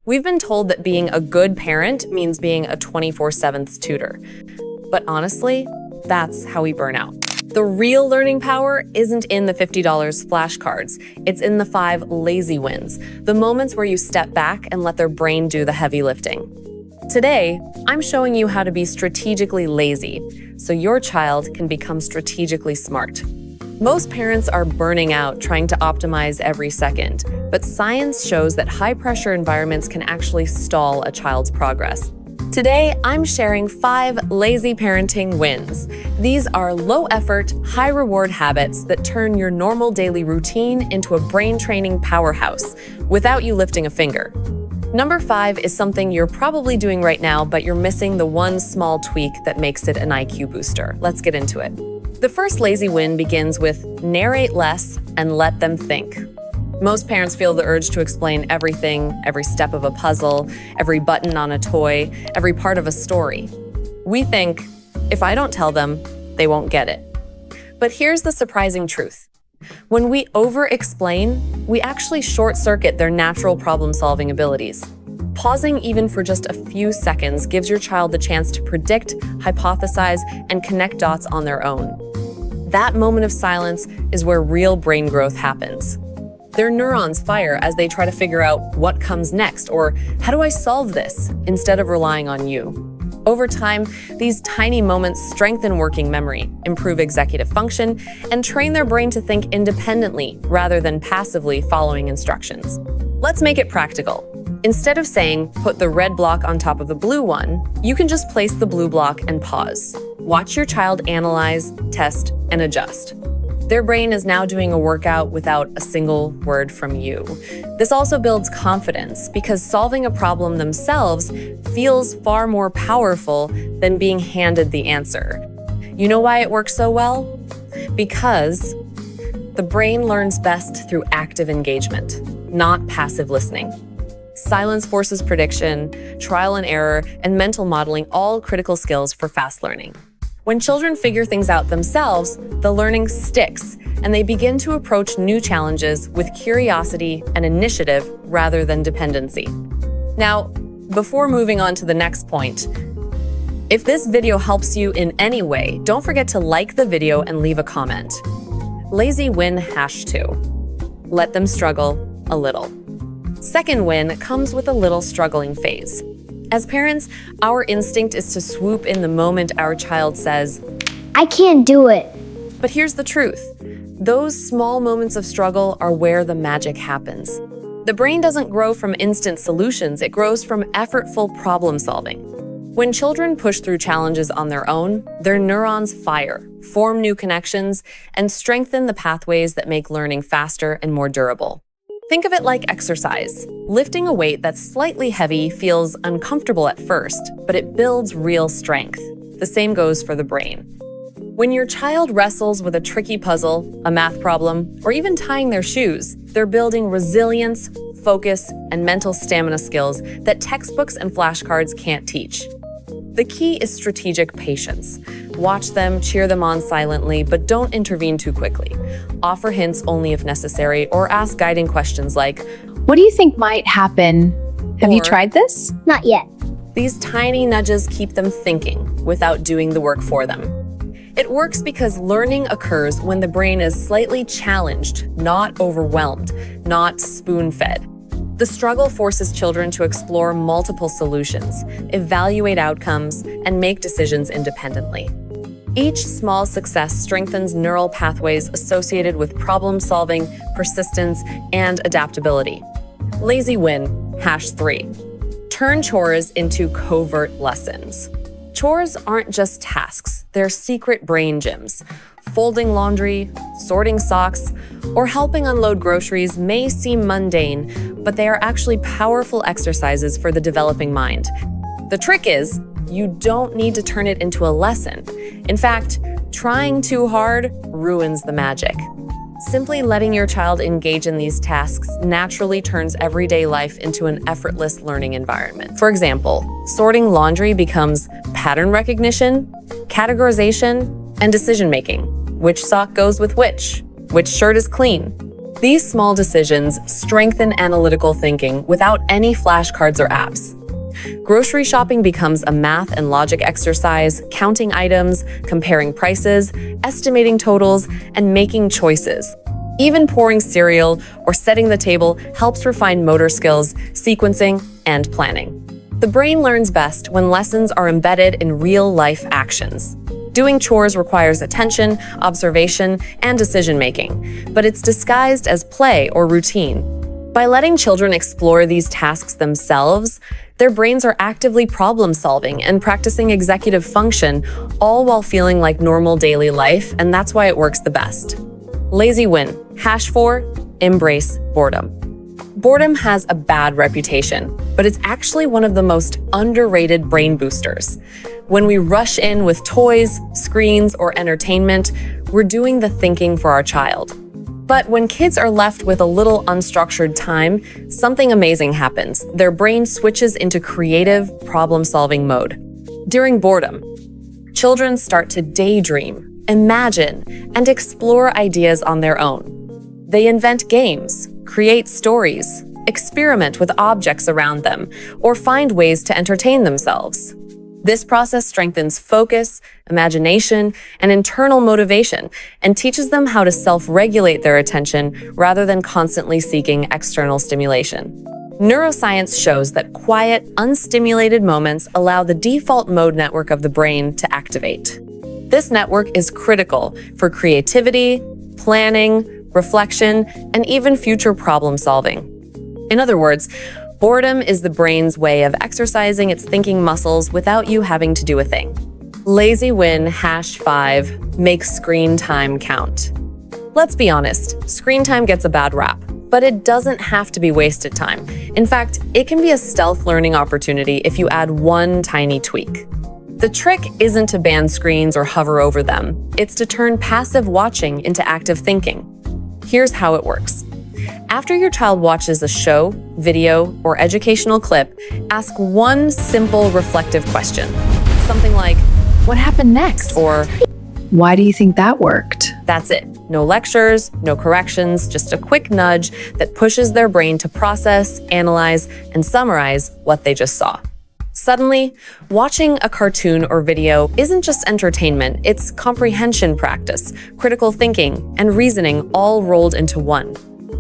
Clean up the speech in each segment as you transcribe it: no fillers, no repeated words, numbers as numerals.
We've been told that being a good parent means being a 24/7 tutor. But honestly, that's how we burn out. The real learning power isn't in the $50 flashcards. It's in the 5 lazy wins, the moments where you step back and let their brain do the heavy lifting. Today, I'm showing you how to be strategically lazy so your child can become strategically smart. Most parents are burning out trying to optimize every second, but science shows that high-pressure environments can actually stall a child's progress. Today, I'm sharing 5 lazy parenting wins. These are low-effort, high-reward habits that turn your normal daily routine into a brain-training powerhouse without you lifting a finger. Number 5 is something you're probably doing right now, but you're missing the one small tweak that makes it an IQ booster. Let's get into it. The first lazy win begins with narrate less and let them think. Most parents feel the urge to explain everything, every step of a puzzle, every button on a toy, every part of a story. We think, if I don't tell them, they won't get it. But here's the surprising truth. When we over-explain, we actually short-circuit their natural problem-solving abilities. Pausing even for just a few seconds gives your child the chance to predict, hypothesize, and connect dots on their own. That moment of silence is where real brain growth happens. Their neurons fire as they try to figure out what comes next or how do I solve this instead of relying on you. Over time, these tiny moments strengthen working memory, improve executive function, and train their brain to think independently rather than passively following instructions. Let's make it practical. Instead of saying, put the red block on top of the blue one, you can just place the blue block and pause. Watch your child analyze, test, and adjust. Their brain is now doing a workout without a single word from you. This also builds confidence because solving a problem themselves feels far more powerful than being handed the answer. You know why it works so well? Because the brain learns best through active engagement, not passive listening. Silence forces prediction, trial and error, and mental modeling, all critical skills for fast learning. When children figure things out themselves, the learning sticks, and they begin to approach new challenges with curiosity and initiative rather than dependency. Now, before moving on to the next point, if this video helps you in any way, don't forget to like the video and leave a comment. Lazy win #2. Let them struggle a little. Second win comes with a little struggling phase. As parents, our instinct is to swoop in the moment our child says, I can't do it. But here's the truth. Those small moments of struggle are where the magic happens. The brain doesn't grow from instant solutions, it grows from effortful problem solving. When children push through challenges on their own, their neurons fire, form new connections, and strengthen the pathways that make learning faster and more durable. Think of it like exercise. Lifting a weight that's slightly heavy feels uncomfortable at first, but it builds real strength. The same goes for the brain. When your child wrestles with a tricky puzzle, a math problem, or even tying their shoes, they're building resilience, focus, and mental stamina skills that textbooks and flashcards can't teach. The key is strategic patience. Watch them, cheer them on silently, but don't intervene too quickly. Offer hints only if necessary, or ask guiding questions like, what do you think might happen? Have you Or- tried this? Not yet. These tiny nudges keep them thinking without doing the work for them. It works because learning occurs when the brain is slightly challenged, not overwhelmed, not spoon-fed. The struggle forces children to explore multiple solutions, evaluate outcomes, and make decisions independently. Each small success strengthens neural pathways associated with problem-solving, persistence, and adaptability. Lazy win #3. Turn chores into covert lessons. Chores aren't just tasks, they're secret brain gyms. Folding laundry, sorting socks, or helping unload groceries may seem mundane, but they are actually powerful exercises for the developing mind. The trick is, you don't need to turn it into a lesson. In fact, trying too hard ruins the magic. Simply letting your child engage in these tasks naturally turns everyday life into an effortless learning environment. For example, sorting laundry becomes pattern recognition, categorization, and decision-making. Which sock goes with which shirt is clean. These small decisions strengthen analytical thinking without any flashcards or apps. Grocery shopping becomes a math and logic exercise, counting items, comparing prices, estimating totals, and making choices. Even pouring cereal or setting the table helps refine motor skills, sequencing, and planning. The brain learns best when lessons are embedded in real-life actions. Doing chores requires attention, observation, and decision-making, but it's disguised as play or routine. By letting children explore these tasks themselves, their brains are actively problem-solving and practicing executive function, all while feeling like normal daily life, and that's why it works the best. Lazy win. #4, embrace boredom. Boredom has a bad reputation, but it's actually one of the most underrated brain boosters. When we rush in with toys, screens, or entertainment, we're doing the thinking for our child. But when kids are left with a little unstructured time, something amazing happens. Their brain switches into creative, problem-solving mode. During boredom, children start to daydream, imagine, and explore ideas on their own. They invent games, create stories, experiment with objects around them, or find ways to entertain themselves. This process strengthens focus, imagination, and internal motivation, and teaches them how to self-regulate their attention rather than constantly seeking external stimulation. Neuroscience shows that quiet, unstimulated moments allow the default mode network of the brain to activate. This network is critical for creativity, planning, reflection, and even future problem solving. In other words, boredom is the brain's way of exercising its thinking muscles without you having to do a thing. Lazy win #5, make screen time count. Let's be honest, screen time gets a bad rap, but it doesn't have to be wasted time. In fact, it can be a stealth learning opportunity if you add one tiny tweak. The trick isn't to ban screens or hover over them. It's to turn passive watching into active thinking. Here's how it works. After your child watches a show, video, or educational clip, ask one simple reflective question. Something like, What happened next? or Why do you think that worked? that's it. No lectures, no corrections, just a quick nudge that pushes their brain to process, analyze, and summarize what they just saw. Suddenly, watching a cartoon or video isn't just entertainment, it's comprehension practice, critical thinking, and reasoning all rolled into one.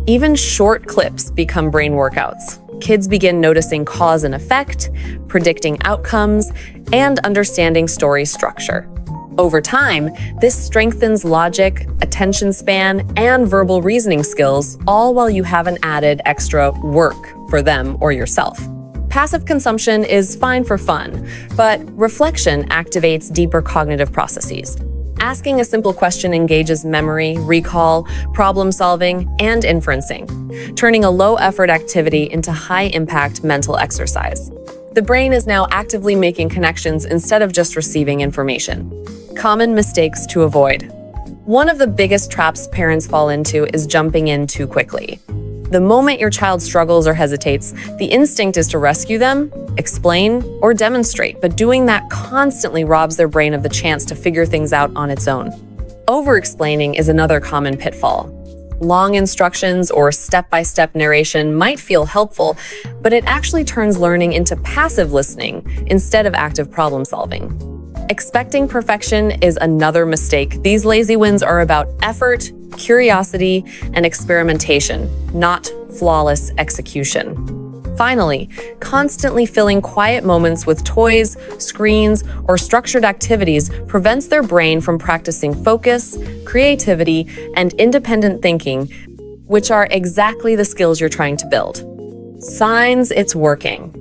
Even short clips become brain workouts. Kids begin noticing cause and effect, predicting outcomes, and understanding story structure. Over time, this strengthens logic, attention span, and verbal reasoning skills, all while you haven't added extra work for them or yourself. Passive consumption is fine for fun, but reflection activates deeper cognitive processes. Asking a simple question engages memory, recall, problem solving, and inferencing, turning a low-effort activity into high-impact mental exercise. The brain is now actively making connections instead of just receiving information. Common mistakes to avoid. One of the biggest traps parents fall into is jumping in too quickly. The moment your child struggles or hesitates, the instinct is to rescue them, explain, or demonstrate, but doing that constantly robs their brain of the chance to figure things out on its own. Over-explaining is another common pitfall. Long instructions or step-by-step narration might feel helpful, but it actually turns learning into passive listening instead of active problem-solving. Expecting perfection is another mistake. These lazy wins are about effort, curiosity, and experimentation, not flawless execution. Finally, constantly filling quiet moments with toys, screens, or structured activities prevents their brain from practicing focus, creativity, and independent thinking, which are exactly the skills you're trying to build. Signs it's working.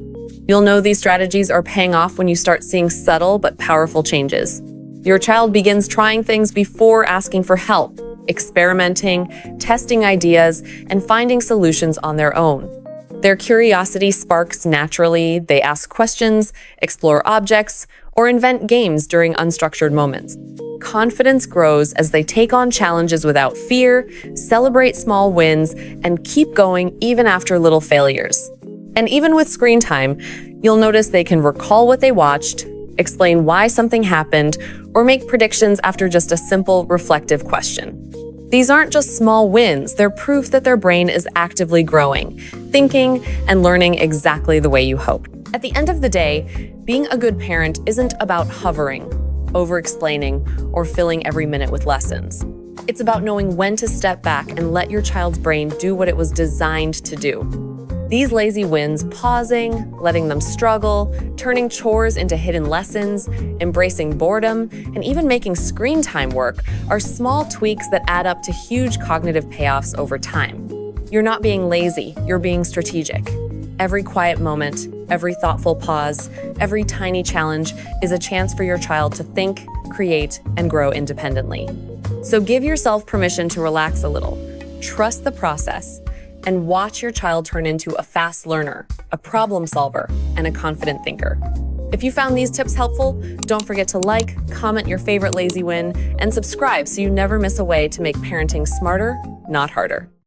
You'll know these strategies are paying off when you start seeing subtle but powerful changes. Your child begins trying things before asking for help, experimenting, testing ideas, and finding solutions on their own. Their curiosity sparks naturally. They ask questions, explore objects, or invent games during unstructured moments. Confidence grows as they take on challenges without fear, celebrate small wins, and keep going even after little failures. And even with screen time, you'll notice they can recall what they watched, explain why something happened, or make predictions after just a simple reflective question. These aren't just small wins, they're proof that their brain is actively growing, thinking, and learning exactly the way you hoped. At the end of the day, being a good parent isn't about hovering, over-explaining, or filling every minute with lessons. It's about knowing when to step back and let your child's brain do what it was designed to do. These lazy wins, pausing, letting them struggle, turning chores into hidden lessons, embracing boredom, and even making screen time work, are small tweaks that add up to huge cognitive payoffs over time. You're not being lazy, you're being strategic. Every quiet moment, every thoughtful pause, every tiny challenge is a chance for your child to think, create, and grow independently. So give yourself permission to relax a little, trust the process, and watch your child turn into a fast learner, a problem solver, and a confident thinker. If you found these tips helpful, don't forget to like, comment your favorite lazy win, and subscribe so you never miss a way to make parenting smarter, not harder.